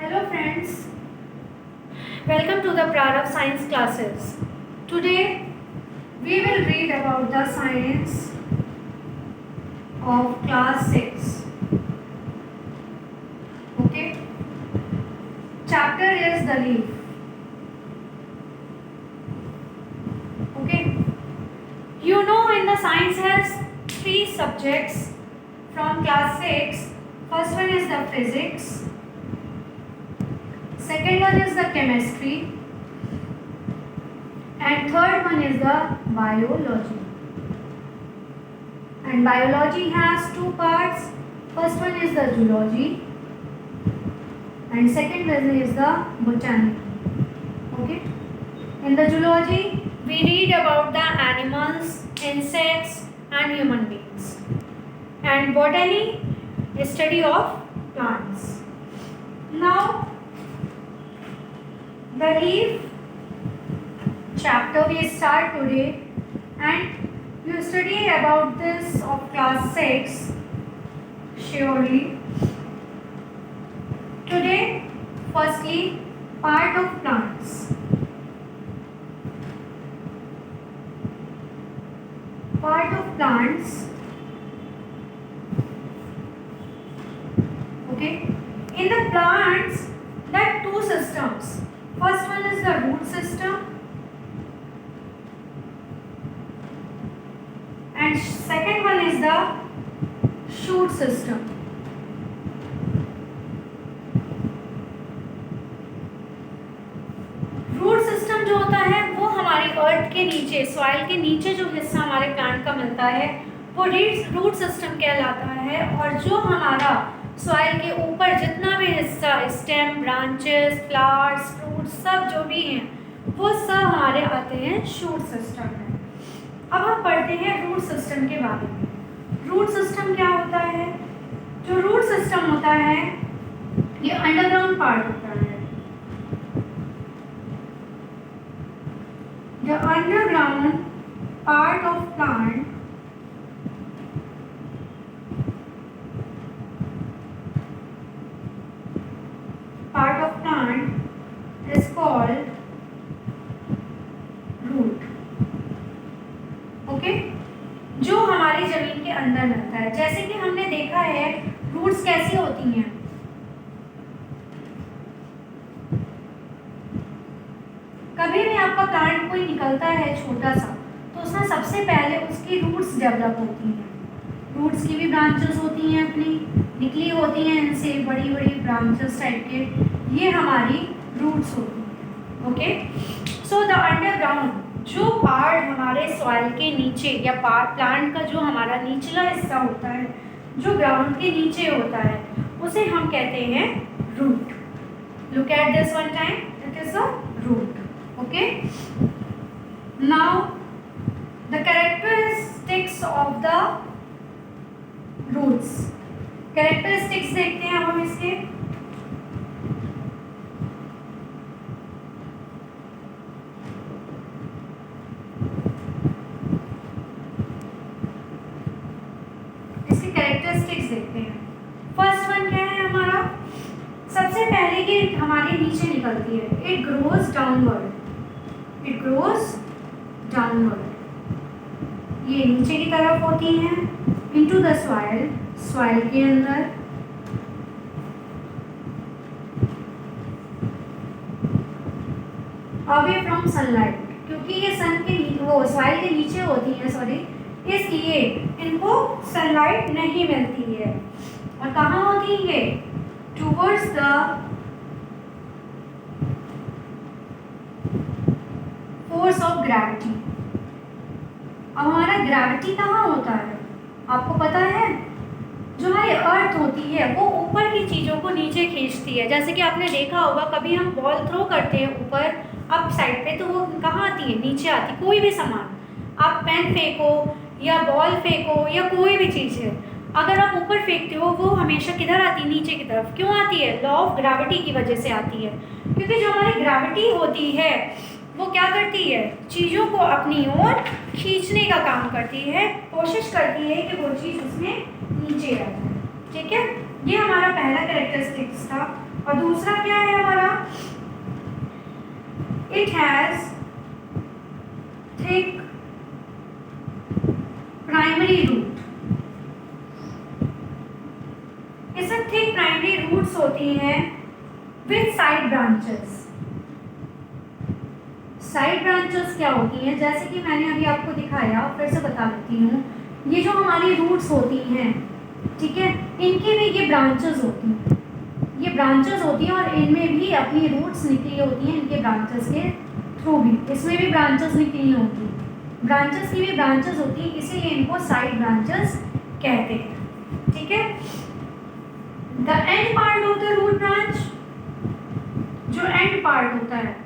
Hello friends, welcome to the Prarav Science classes. Today we will read about the science of class 6. Okay, chapter is the leaf. Okay, you know in the science has three subjects from class 6. First one is the physics. Second one is the chemistry and third one is the biology. And biology has two parts. First one is the zoology and second one is the botany. Okay. In the zoology we read about the animals, insects and human beings. And botany is study of plants. Now the leaf chapter we start today and you study about this of class 6 surely. Today firstly part of plants. Part of plants. Okay. In the plants there are two systems. First one is the root system and second one is the shoot system. Root system जो होता है वो हमारी अर्थ के नीचे, soil के नीचे जो हिस्सा हमारे प्लांट का मिलता है वो रूट सिस्टम कहलाता है। और जो हमारा सॉइल के ऊपर जितना भी हिस्सा, स्टेम, ब्रांचेस, फ्लावर्स, फ्रूट्स सब जो भी हैं वो सब हमारे आते हैं शूट सिस्टम में। अब हम पढ़ते हैं रूट सिस्टम के बारे में। रूट सिस्टम क्या होता है? जो रूट सिस्टम होता है ये अंडरग्राउंड पार्ट होता है। The underground part of plant is called root. Okay? जो हमारी जमीन के अंदर मिलता है। जैसे कि हमने देखा है रूट्स कैसी होती हैं। कभी भी आपका प्लांट कोई निकलता है छोटा सा तो उसमें सबसे पहले उसकी रूट्स डेवलप होती हैं। रूट्स की भी ब्रांचेस होती हैं, अपनी निकली होती हैं इनसे बड़ी बड़ी ब्रांचेस टाइप के, ये हमारी रूट्स होती हैं। ओके, सो द अंडरग्राउंड जो पार्ट हमारे सॉइल के नीचे या प्लांट का जो हमारा निचला हिस्सा होता है जो ग्राउंड के नीचे होता है उसे हम कहते हैं root. Look at this one time, it is a root. Okay, now the characteristics of the roots. Characteristics देखते हैं हम इसके। इसके characteristics देखते हैं। फर्स्ट वन क्या है हमारा? सबसे पहले कि हमारे नीचे निकलती है, it grows downward. It grows downward. ये नीचे की तरफ होती हैं into the soil, soil के अंदर। Away from sunlight, क्योंकि ये सन के वो soil के नीचे होती हैं, सॉरी, इसलिए इनको सनलाइट नहीं मिलती है। और कहाँ होती है? Towards the force of gravity. अब हमारा ग्रेविटी कहाँ होता है आपको पता है? जो हमारी अर्थ होती है वो ऊपर की चीज़ों को नीचे खींचती है। जैसे कि आपने देखा होगा कभी हम बॉल थ्रो करते हैं ऊपर अप साइड पे तो वो कहाँ आती है? नीचे आती है। कोई भी सामान, आप पेन फेंको या बॉल फेंको या कोई भी चीज़ है, अगर आप ऊपर फेंकते हो वो हमेशा किधर आती है? नीचे की तरफ। क्यों आती है? लॉ ऑफ ग्रेविटी की वजह से आती है। क्योंकि जो हमारी ग्रेविटी होती है वो क्या करती है? चीज़ों को अपनी ओर खींचने का काम करती है, कोशिश करती है कि वो चीज़ उसमें नीचे आ जाए। ठीक है, ये हमारा पहला कैरेक्टरिस्टिक्स था। और दूसरा क्या है हमारा, it has thick primary root. इसमें थिक प्राइमरी रूट्स होती हैं with side branches. Side branches क्या होती हैं, जैसे कि मैंने अभी आपको दिखाया, फिर से बता देती हूँ। ये जो हमारी रूट्स होती हैं, ठीक है, इनकी भी ये ब्रांचेस होती हैं, ये ब्रांचेस होती हैं और इनमें भी अपनी रूट्स निकली होती हैं इनके ब्रांचेस के थ्रू भी। इसमें भी ब्रांचेस निकली होती हैं, ब्रांचेस की भी ब्रांचेस होती हैं, इसीलिए इनको साइड ब्रांचेस कहते हैं। ठीक है, the end part of the root branch, जो एंड पार्ट होता है,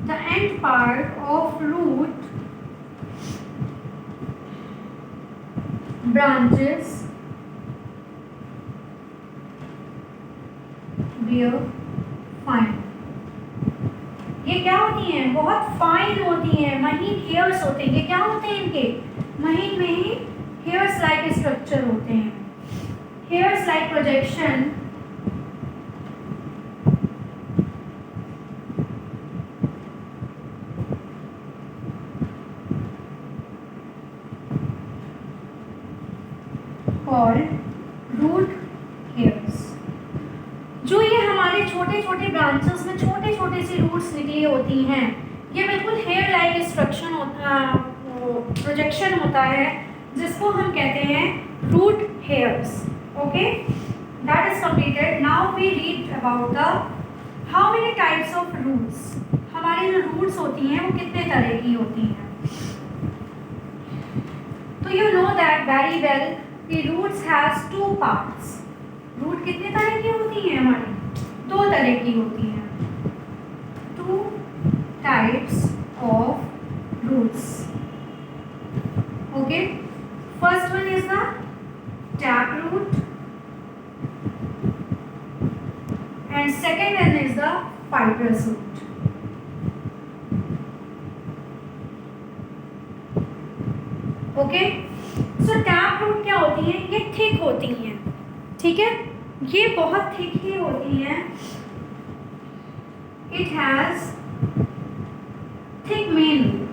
the end part of root branches were fine। ये क्या होती हैं, बहुत फाइन होती हैं, महीन हेयर्स होते हैं। ये क्या होते हैं, इनके महीन महीन हेयर्स लाइक स्ट्रक्चर होते हैं, hairs like projection called root hairs। जो ये हमारे छोटे छोटे ब्रांचेस में छोटे छोटे सी रूट्स निकली होती हैं, ये बिल्कुल हेयर लाइक स्ट्रक्चर होता, प्रोजेक्शन होता है, जिसको हम कहते हैं root hairs. Okay, that is completed. Now we read about the how many types of roots. हमारी जो रूट्स होती हैं वो कितने तरह की होती हैं। तो you know that very well कि roots has two parts. Root कितने तरह की होती हैं हमारी, दो तरह की होती हैं, two types of roots. Okay, first one is the tap root and second one is the fibrous root. Okay, so tap root क्या होती है, ये थिक होती हैं, ठीक है, ये बहुत थिक ही होती हैं। It has thick main root,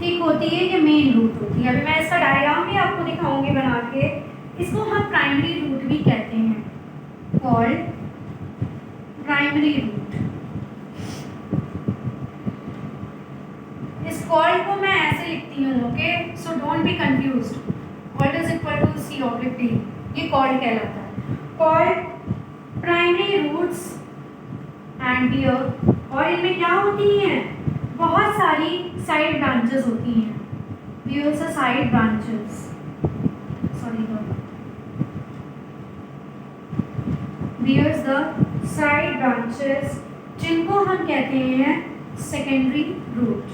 thick होती है, ये मेन रूट होती है। अभी मैं इसका डायग्राम भी आपको दिखाऊंगी बना के। इसको हम प्राइमरी रूट भी कहते हैं, कॉल्ड प्राइमरी रूट। इस कॉल्ड को मैं ऐसे लिखती हूँ, okay, so don't be confused. What is equal to C oblique D, ये कॉल्ड कहलाता है, called primary roots and here. और इनमें क्या होती हैं, बहुत सारी साइड ब्रांचेस होती हैं, हियर से side branches, sorry here the side branches, जिनको हम कहते हैं सेकेंडरी रूट।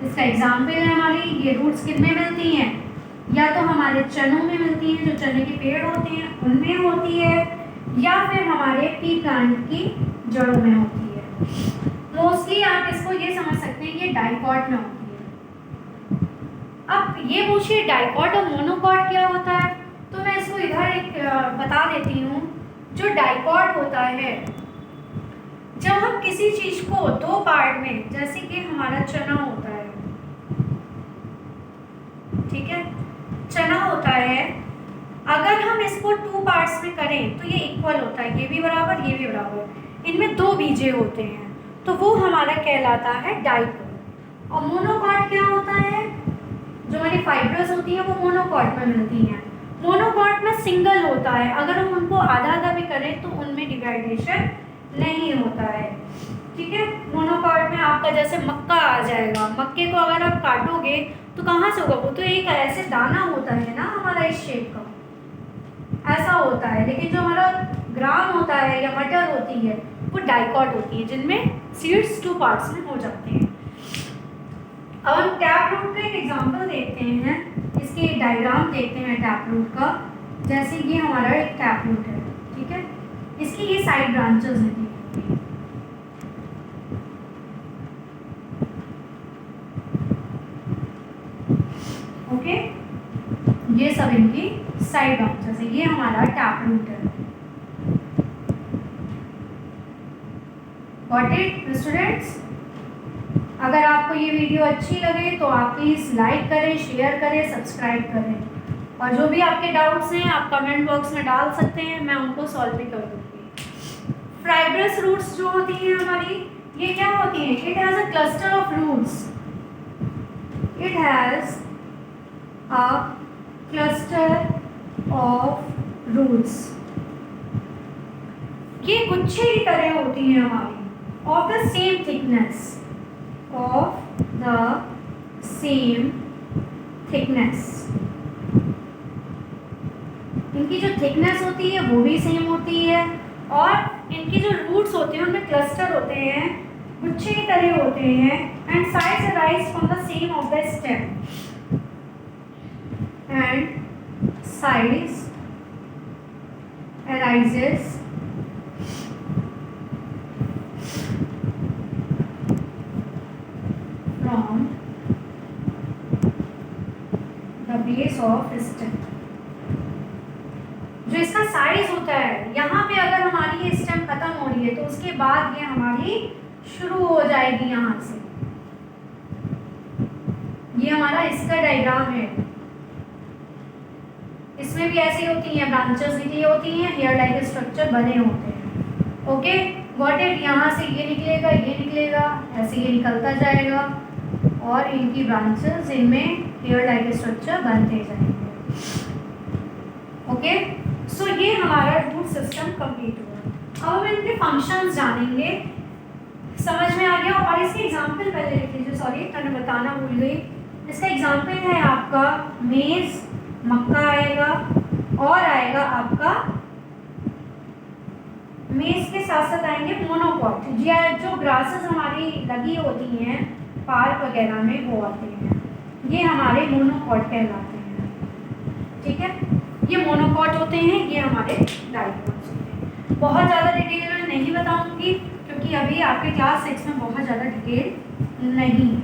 इसका एग्जाम्पल है हमारी, ये रूट्स कितने मिलती हैं, या तो हमारे चनों में मिलती हैं, जो चने के पेड़ होते हैं उनमें होती है, या फिर हमारे पी प्लांट की जड़ों में होती है। मोस्टली आप इसको ये समझ सकते हैं, ये डाइकॉट में होती है। अब ये पूछिए डाइकॉट और मोनोकॉट क्या होता है, तो मैं इसको इधर एक बता देती हूँ। जो डाइकॉट होता है, जब हम किसी चीज को दो पार्ट में, जैसे कि हमारा चना होता है, ठीक है, चना होता है, अगर हम इसको टू पार्ट्स में करें तो ये इक्वल होता है, ये भी बराबर ये भी बराबर, इनमें दो बीजे होते हैं, तो वो हमारा कहलाता है डाइकॉट। और मोनोकॉट क्या होता है, जो हमारी फाइब्रस होती है वो मोनोकॉट में मिलती हैं। मोनोकॉट में सिंगल होता है, अगर हम उनको आधा आधा भी करें तो उनमें डिवाइडेशन नहीं होता है, ठीक है। मोनोकॉट में आपका जैसे मक्का आ जाएगा, मक्के को अगर आप काटोगे तो कहाँ से होगा, वो तो एक ऐसे दाना होता है ना हमारा इस शेप का, ऐसा होता है। लेकिन जो हमारा ग्राम होता है या मटर होती है वो डाइकॉट होती है, जिनमें सीड्स टू पार्ट्स में हो जाते हैं। अब हम टैप रूट का एक एग्जांपल देखते हैं, इसके डायग्राम देखते हैं टैप रूट का। जैसे ये हमारा एक टैप रूट है, ठीक है, इसकी ये साइड ब्रांचेस हैं, सब इनकी साइड ब्रांचेस है। ये हमारा टैप रूट है। Got it students? अगर आपको ये वीडियो अच्छी लगे तो आप प्लीज़ लाइक करें, शेयर करें, सब्सक्राइब करें, और जो भी आपके डाउट्स हैं आप कमेंट बॉक्स में डाल सकते हैं, मैं उनको सॉल्व भी कर दूँगी। फाइब्रस रूट्स जो होती हैं हमारी, ये क्या होती हैं? It has a cluster of roots. It has a cluster of roots. ये गुच्छे की तरह होती हैं हमारी, of the same thickness, of the same thickness। इनकी जो थिकनेस होती है वो भी सेम होती है, और इनके जो रूट्स होते हैं उनमें क्लस्टर होते हैं, गुच्छे की तरह होते हैं। And sides arise from the same of the stem, and sides arises from the base of stem। जो इसका साइज होता है, यहाँ पे अगर हमारी ये स्टेम खत्म हो रही है तो उसके बाद ये हमारी शुरू हो जाएगी यहाँ से। ये हमारा इसका डायग्राम है। इसमें भी ऐसी होती हैं, ब्रांचेस निकली होती हैं, हेयर लाइक स्ट्रक्चर बने होते हैं। Okay, got it? यहाँ से ये निकलेगा, ये निकलेगा, ऐसे ये निकलता जाएगा, और इनकी ब्रांचेस, इनमें हेयर लाइक स्ट्रक्चर बनते जाएंगे। ओके, सो ये हमारा रूट सिस्टम कंप्लीट हुआ। अब हम इनके फंक्शंस जानेंगे। समझ में आ गया? और इसके एग्जाम्पल पहले लिख लीजिए, सॉरी मैंने बताना भूल गई। इसका एग्जाम्पल है आपका मेज, मक्का आएगा, और आएगा आपका मेज के साथ साथ आएंगे मोनोकॉट, जो ग्रासेस हमारी लगी होती हैं पार्क वगैरह में वो आते हैं, ये हमारे मोनोकॉट कहलाते हैं। ठीक है, ये मोनोकॉट होते हैं, ये हमारे डाइकोट्स होते हैं। बहुत ज़्यादा डिटेल में नहीं बताऊंगी क्योंकि अभी आपके क्लास 6 में बहुत ज़्यादा डिटेल नहीं है,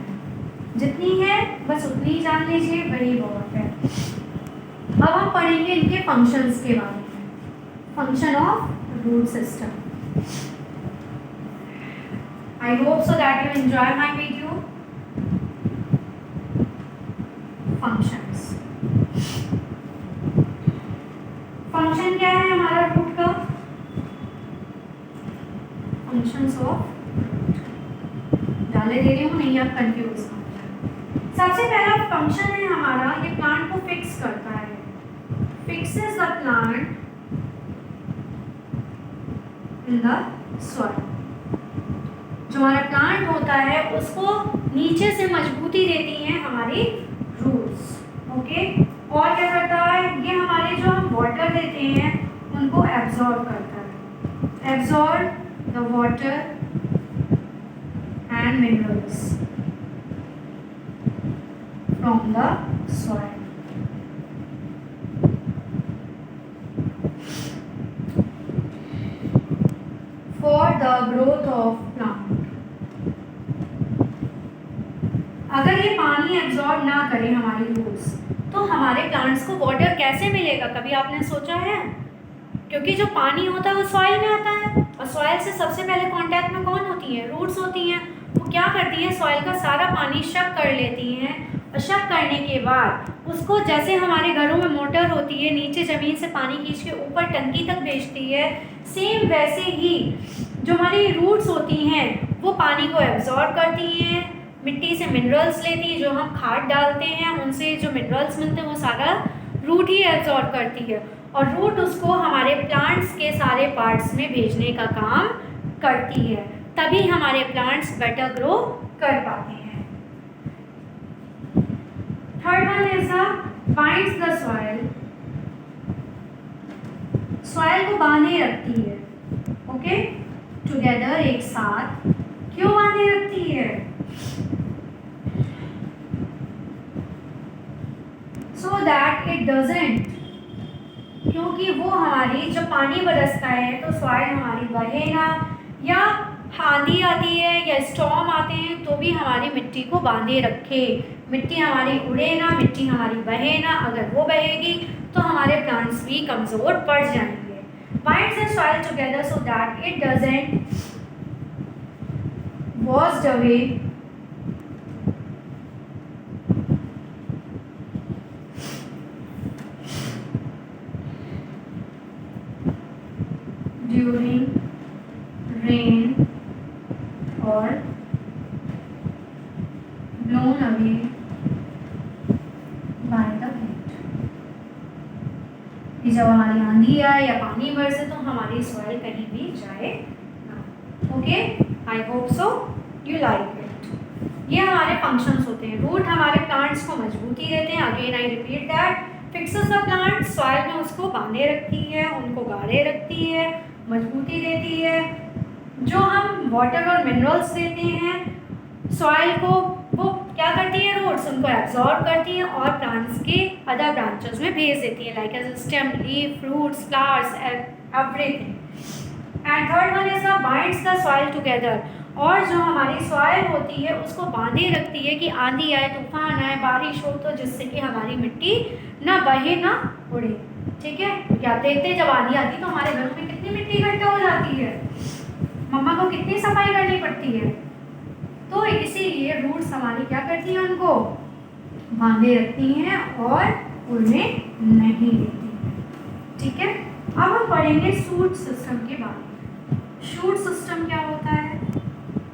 जितनी है बस उतनी ही जान लीजिए, वही बहुत है। अब हम पढ़ेंगे इनके फंक्शंस के बारे में, function of root system. I hope so that you enjoy my video. Functions. Function क्या है हमारा रूट का? फंक्शंस ऑफ डाले दे रही हूँ, नहीं आप कंफ्यूज ना हो जाए। सबसे पहला फंक्शन है हमारा, ये प्लांट को फिक्स करता है। Fixes the plant in the soil. जो हमारा प्लांट होता है उसको नीचे से मजबूती देती हैं हमारी रूट्स। ओके, और क्या करता है? ये हमारे जो हम वाटर देते हैं उनको एब्जॉर्ब करता है। Absorb the water and minerals from the soil. For the growth of plant. अगर ये पानी एब्जॉर्ब ना करें हमारी रूट्स तो हमारे प्लांट्स को वाटर कैसे मिलेगा? कभी आपने सोचा है? क्योंकि जो पानी होता है वो सॉइल में आता है, और सॉइल से सबसे पहले कांटेक्ट में कौन होती है? रूट्स होती हैं। वो क्या करती हैं? सॉइल का सारा पानी शक कर लेती हैं, और शक करने के बाद उसको, जैसे हमारे घरों में मोटर होती है नीचे ज़मीन से पानी खींच के ऊपर टंकी तक भेजती है, सेम वैसे ही जो हमारी रूट्स होती हैं वो पानी को एब्जॉर्ब करती हैं, मिट्टी से मिनरल्स लेती है, जो हम खाद डालते हैं उनसे जो मिनरल्स मिलते हैं वो सारा रूट ही एब्जॉर्ब करती है, और रूट उसको हमारे प्लांट्स के सारे पार्ट्स में भेजने का काम करती है। तभी हमारे प्लांट्स बेटर ग्रो कर पाते हैं। Third one is binds the soil. Soil को बांधे रखती है। ओके, टुगेदर, एक साथ। क्यों बांधे रखती है? सो दैट इट डजंट, क्योंकि वो हमारी जब पानी बरसता है तो सॉइल हमारी बहे ना, या आंधी आती है या स्टॉर्म आते हैं तो भी हमारी मिट्टी को बांधे रखे, मिट्टी हमारी उड़े ना, मिट्टी हमारी बहे ना। अगर वो बहेगी तो हमारे प्लांट्स भी कमज़ोर पड़ जाएंगे। Binds the soil together so that it doesn't washed away during rain or blown away by the wind। कि जब हमारी आंधी आए या पानी बरसे तो हमारी सॉइल कहीं भी जाए ना। Okay, I hope so you like it. ये हमारे फंक्शंस होते हैं। रूट हमारे प्लांट्स को मजबूती देते हैं, again I repeat that, fixes the plant, soil में उसको बांधे रखती है, उनको गाढ़े रखती है, मजबूती देती है। जो हम वाटर और मिनरल्स देते हैं सॉइल को, वो क्या करती है, रूट्स उनको एब्जॉर्ब करती हैं और प्लांट्स के अदर ब्रांचेस में भेज देती है, like as stem, leaf, fruits, flowers, everything. And third one is the binds the soil together, और जो हमारी सॉइल होती है उसको बांधे रखती है कि आंधी आए, तूफान आए, बारिश हो तो जिससे कि हमारी मिट्टी ना बहे ना उड़े। ठीक है, क्या देखते हैं जब आंधी आती है तो हमारे घर में कितनी मिट्टी इकट्ठा हो जाती है, मम्मा को कितनी सफाई करनी पड़ती है। तो इसीलिए रूट्स हमारी क्या करती हैं, उनको बांधे रखती हैं और उड़ने नहीं देती हैं। ठीक है, अब हम पढ़ेंगे शूट सिस्टम के बारे में। शूट सिस्टम क्या होता है,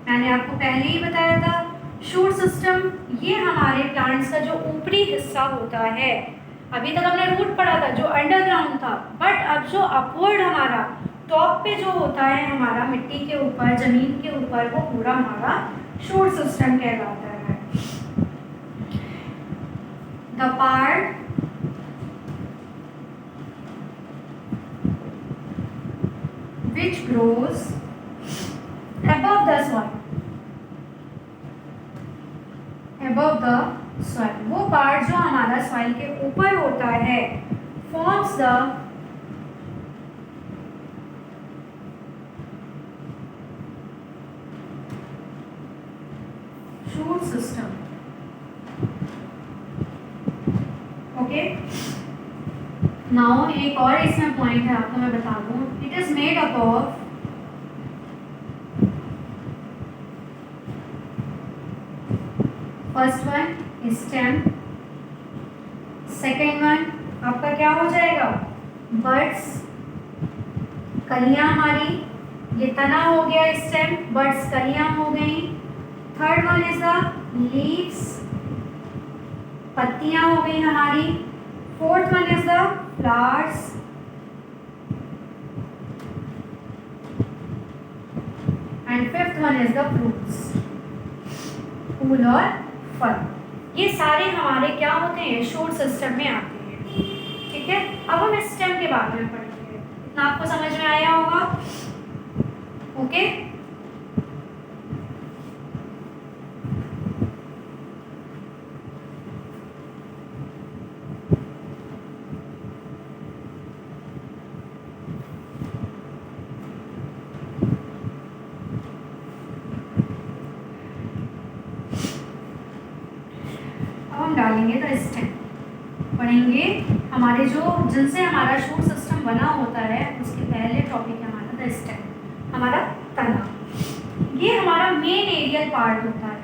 मैंने आपको पहले ही बताया था। शूट सिस्टम ये हमारे प्लांट्स का जो ऊपरी हिस्सा होता है, अभी तक हमने रूट पढ़ा था जो अंडरग्राउंड था, बट अब जो अपवर्ड हमारा टॉप पे जो होता है हमारा मिट्टी के ऊपर, जमीन के ऊपर, वो पूरा हमारा शूट सिस्टम कहलाता है। The part which grows above the soil, above the soil, वो पार्ट जो हमारा सॉइल के ऊपर होता है, forms the shoot system। Okay, now एक और इसमें पॉइंट है आपको मैं बता दूं, it is made up of first one stem, second one आपका क्या हो जाएगा, बर्ड्स, कलियां हमारी, ये तना हो गया स्टेम, बर्ड्स कलियां हो गई। Third one is the leaves, पत्तियां हो गई हमारी। Fourth one is the flowers, and fifth one is the fruits, फूल और फल। ये सारे हमारे क्या होते हैं, शूट सिस्टम में आते हैं। ठीक है, अब हम स्टेम के बारे में पढ़ेंगे। इतना आपको समझ में आया होगा। ओके, डालेंगे तो स्टेम पढ़ेंगे। हमारे जो जिनसे हमारा शूट सिस्टम बना होता है उसके पहले टॉपिक है हमारा द स्टेम, हमारा तना। ये हमारा मेन एरियल पार्ट होता है।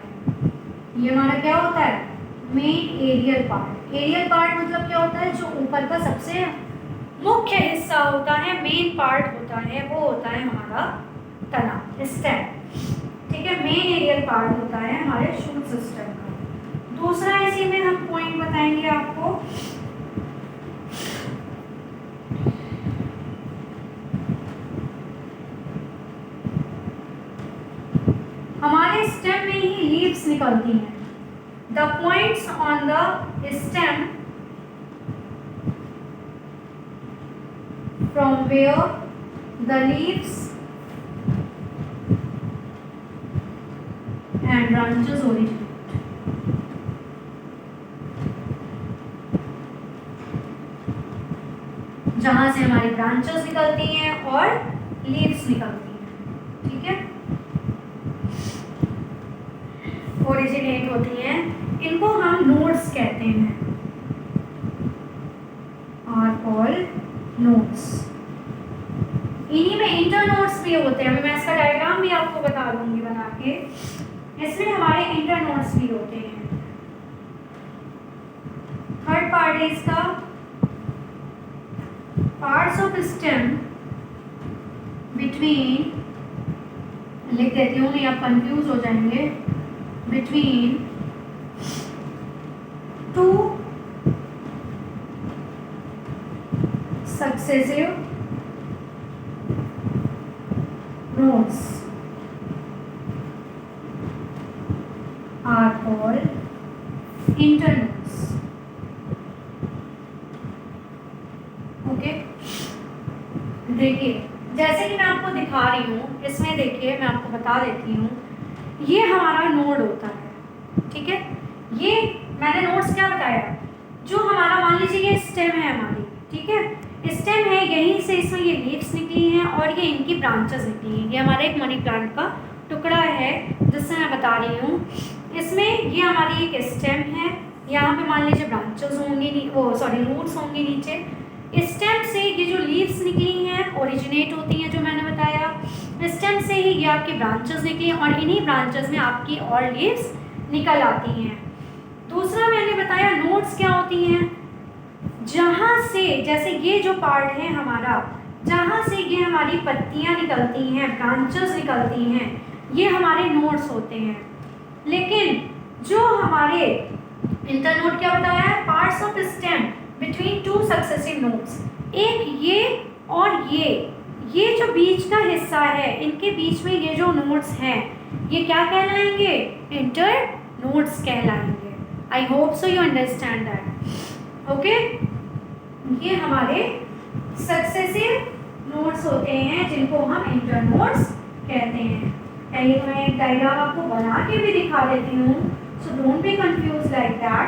ये हमारा क्या होता है, main aerial part. Aerial part मतलब क्या होता है, जो ऊपर का सबसे मुख्य हिस्सा होता है, मेन पार्ट होता है, वो होता है हमारा तना, स्टेम। ठीक है, मेन एरियल पार्ट होता है हमारे शूट सिस्टम का। दूसरा इसी में हम पॉइंट बताएंगे आपको, हमारे स्टेम में ही लीव्स निकलती हैं। The points on the stem from where the leaves and branches originate, जहां से हमारी ब्रांचेस निकलती हैं और लीव्स निकलती हैं। ठीक है, ओरिजिनेट होती हैं, इनको हम नोड्स कहते हैं, आर कॉल्ड नोड्स। इन्हीं में इंटरनोड्स भी होते हैं, मैं इसका डायग्राम भी आपको बता दूंगी बना के। इसमें हमारे इंटरनोड्स भी होते हैं। थर्ड पार्ट है इसका पार्ट्स ऑफ स्टेम बिटवीन, लिख देती हूँ नहीं आप कंफ्यूज हो जाएंगे, between two successive nodes are called internodes. Okay, देखिए जैसे कि मैं आपको दिखा रही हूँ, इसमें देखिए मैं आपको बता देती हूँ, ये हमारा नोड होता है, ठीक है। ये मैंने नोड्स क्या बताया, जो हमारा मान लीजिए ये स्टेम है हमारी, ठीक है, स्टेम है, यहीं से इसमें ये लीव्स निकली हैं और ये इनकी ब्रांचेस निकली हैं। ये हमारे एक मनी प्लांट का टुकड़ा है जिससे मैं बता रही हूँ। इसमें ये हमारी एक स्टेम है, यहाँ पे मान लीजिए ब्रांचेस होंगी, वो सॉरी रूट्स होंगी नीचे। स्टेम से ये जो लीव्स निकली हैं ओरिजिनेट होती हैं, जो मैंने बताया। स्टेम से ही ये आपकी ब्रांचेस निकली हैं और इन्हीं ब्रांचेस में आपकी और लीव्स निकल आती हैं। दूसरा मैंने बताया नोड्स क्या होती हैं, जहाँ से जैसे ये जो पार्ट है हमारा, जहाँ से ये हमारी पत्तियाँ निकलती हैं, ब्रांचेस निकलती हैं, ये हमारे नोड्स होते हैं। लेकिन जो हमारे इंटरनोड क्या बताया है, parts of stem between two successive nodes, एक ये और ये जो बीच का हिस्सा है, इनके बीच में ये जो नोड्स हैं, ये क्या कहलाएंगे, इंटरनोड्स कहलाएंगे। I hope so you understand that. Okay, ये हमारे सक्सेसिव नोड्स होते हैं जिनको हम इंटरनोड्स कहते हैं। पहले तो मैं एक डायग्राम आपको बना के भी दिखा देती हूँ, सो don't be confuse like that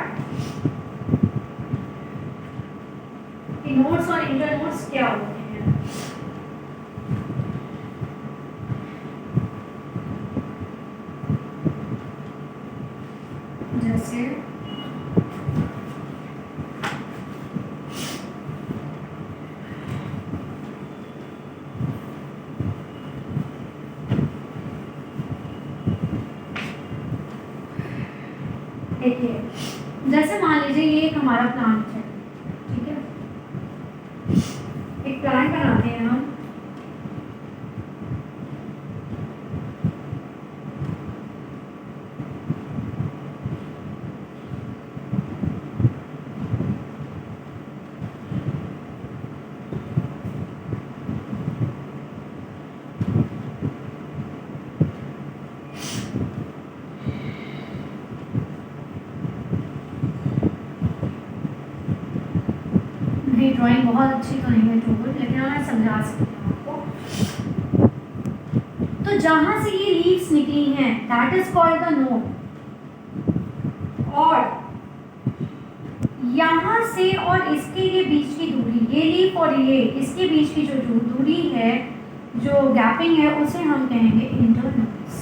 कि नोड्स और इंटरनोड्स क्या होते हैं। जैसे देखिए, जैसे मान लीजिए ये एक हमारा प्लांट है, ठीक है, एक प्लांट बनाते हैं हम। ड्राइंग बहुत अच्छी तो नहीं है टूल, लेकिन मैं समझा सकती हूँ आपको। तो जहाँ से ये लीव्स निकली हैं that is called the node, और यहाँ से और इसके ये बीच की दूरी, ये लीफ और ये इसके बीच की जो दूरी है, जो गैपिंग है, उसे हम कहेंगे इंटरनोड्स,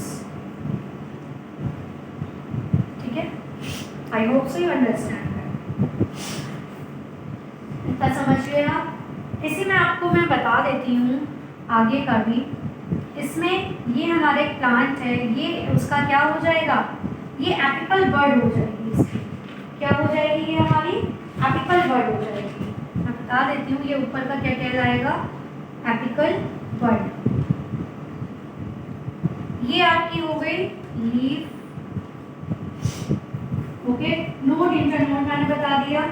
ठीक है। आई होप सो यू अंडरस्टैंड। समझिए आप, इसी में आपको मैं बता देती हूँ आगे का भी। इसमें ये हमारे प्लांट है, ये उसका क्या हो जाएगा, ये एपिकल बर्ड हो जाएगी। इसकी क्या हो जाएगी, ये हमारी एपिकल बर्ड हो जाएगी। मैं बता देती हूँ ये ऊपर का क्या कहलाएगा, एपिकल बर्ड। ये आपकी हो गई लीफ। ओके, नोड इंटरनोड मैंने बता दिया।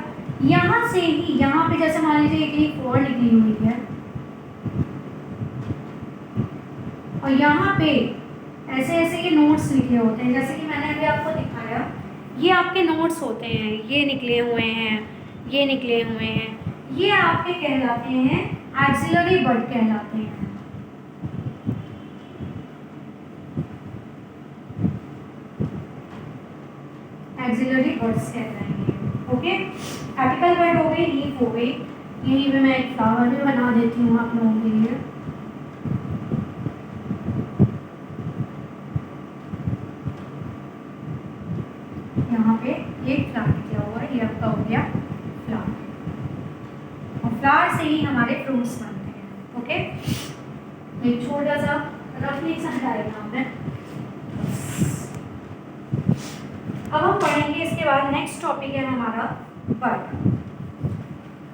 यहाँ से ही, यहाँ पे जैसे मान लीजिए एक लीफ और निकली हुई है और यहाँ पे ऐसे ऐसे ये नोड्स निकले होते हैं, जैसे कि मैंने अभी आपको दिखाया, ये आपके नोड्स होते हैं, ये निकले हुए हैं, ये निकले हुए हैं, ये आपके कहलाते हैं एक्सिलरी बड कहलाते हैं। एक्सिलरी बड्स कहलाएंगे। ओके, एपिकल बड हो गई, लीफ हो गई। यहीं पे मैं एक फ्लावर भी बना देती हूँ आप लोगों के लिए। यहाँ पे एक फ्लावर निकला हुआ है, ये आपका हो गया फ्लावर, और फ्लावर से ही हमारे फ्रूट्स बनते हैं। ओके, एक छोटा सा रफली सा डायग्राम है। अब हम पढ़ेंगे इसके बाद नेक्स्ट टॉपिक है हमारा बड।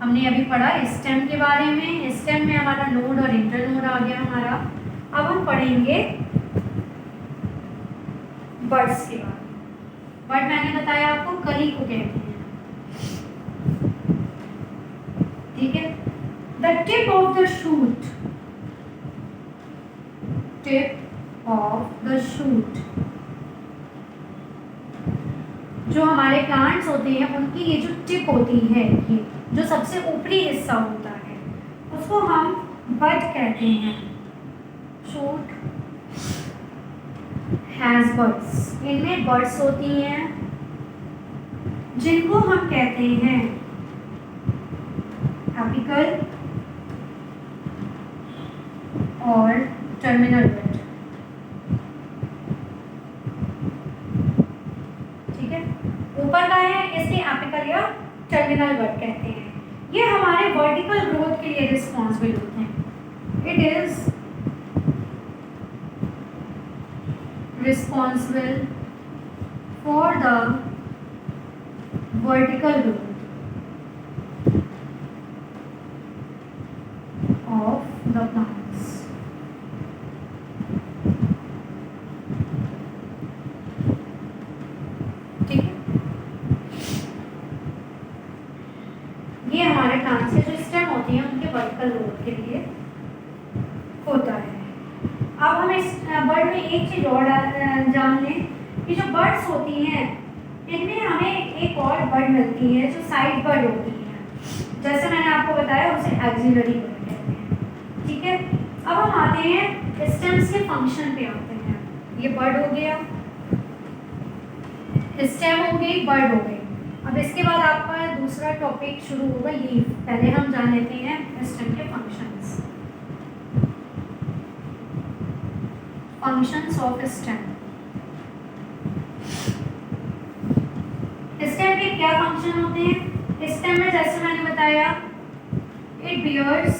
हमने अभी पढ़ा स्टेम के बारे में, स्टेम में हमारा नोड और इंटरनोड आ गया हमारा। अब हम पढ़ेंगे बर्ड्स के बारे में। बर्ड मैंने बताया आपको कली को कहते हैं, ठीक है। The tip of the shoot, tip of the shoot, जो हमारे प्लांट्स होते हैं उनकी ये जो टिप होती है, ये जो सबसे ऊपरी हिस्सा होता है, उसको हम बड कहते हैं। शूट हैज बड्स, इनमें बड्स होती हैं जिनको हम कहते हैं एपिकल और टर्मिनल बड। ठीक है, ऊपर का है इसे एपिकल या टर्मिनल बड कहते हैं। ये हमारे वर्टिकल ग्रोथ के लिए रिस्पॉन्सिबल होते हैं। It is responsible for the vertical growth of the plants. ठीक है, ये हमारे प्लांट्स के जो स्टेम होती हैं उनके वर्टिकल ग्रोथ के लिए होता है। अब हम इस बर्ड में एक चीज और जान लें कि जो बर्ड्स होती हैं इनमें हमें एक और बर्ड मिलती है जो साइड बर्ड होती है। जैसे मैंने आपको बताया उसे एक्सिलरी बर्ड कहते हैं। ठीक है, अब हम आते हैं स्टेम्स के फंक्शन पे आते हैं। ये बर्ड हो गया, स्टेम हो गई, बर्ड हो गई। अब इसके बाद आपका दूसरा टॉपिक शुरू होगा लीफ। पहले हम जान लेते हैं स्टेम के functions. Functions of stem. Stem के क्या फंक्शन होते हैं? स्टेम में जैसे मैंने बताया इट बियर्स,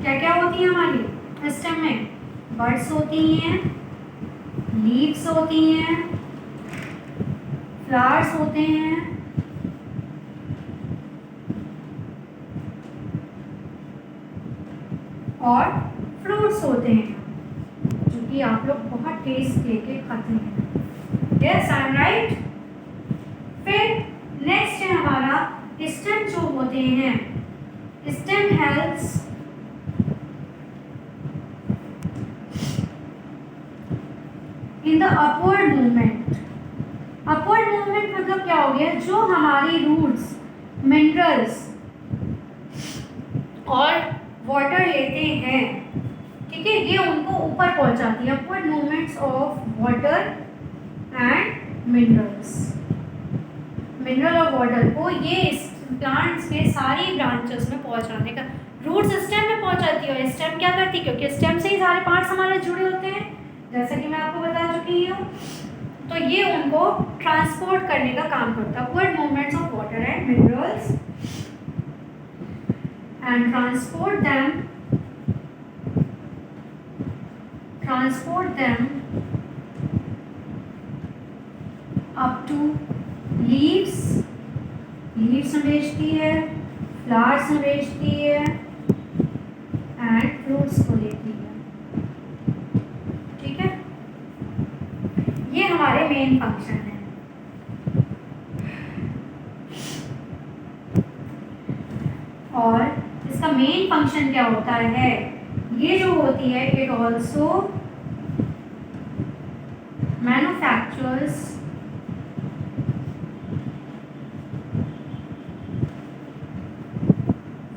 क्या क्या होती है हमारी स्टेम में? बर्ड्स होती हैं, लीव्स होती हैं, फ्लावर्स होते हैं, और फ्रूट्स होते हैं, जो कि आप लोग बहुत टेस्ट लेके खाते हैं। Yes, I am right. फिर नेक्स्ट है हमारा स्टेम जो होते हैं। Stem helps in the upward movement. Upward movement मतलब क्या हो गया? जो हमारी रूट्स मिनरल्स और वाटर लेते हैं, ठीक है, ये उनको ऊपर पहुंचाती है। Upward movements of water and minerals, mineral और वाटर को ये प्लांट्स के सारी ब्रांचेस में पहुंचाने का, रूट्स स्टेम में पहुंचाती है। और स्टेम क्या करती है? क्योंकि स्टेम से ही सारे पार्ट्स हमारे जुड़े होते हैं, जैसा कि मैं आपको बता चुकी हूँ। तो ये उनको ट्रांसपोर्ट करने का काम करता है। Upward movements of water and minerals and transport them up to leaves में भेजती है, flowers में भेजती है, and fruits को लेती है। ठीक है, ये हमारे मेन फंक्शन है। और इसका मेन फंक्शन क्या होता है? ये जो होती है, इट ऑल्सो मैन्युफैक्चर्स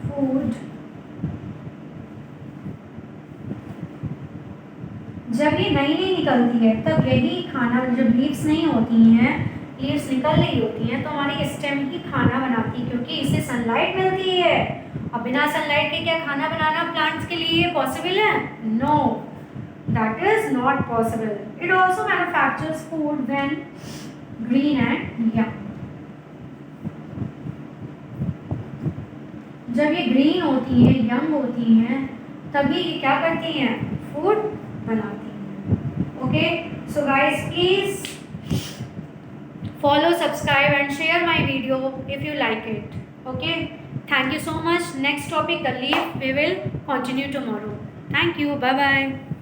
फूड। जब ये नई नई निकलती है तब यही खाना, जब लीव्स नहीं होती हैं, लीव्स निकल रही होती हैं, तो हमारी स्टेम ही खाना बनाती है, क्योंकि इसे सनलाइट मिलती है। अब बिना सनलाइट के क्या खाना बनाना प्लांट्स के लिए पॉसिबल है? No. That is not possible. It also manufactures food when green and young. जब ये ग्रीन होती हैं, यंग होती हैं, तभी ये क्या करती हैं? फूड बनाती हैं. Okay, so guys please follow, subscribe and share my video if you like it. Okay, thank you so much. Next topic, the leaf, we will continue tomorrow. Thank you. Bye bye.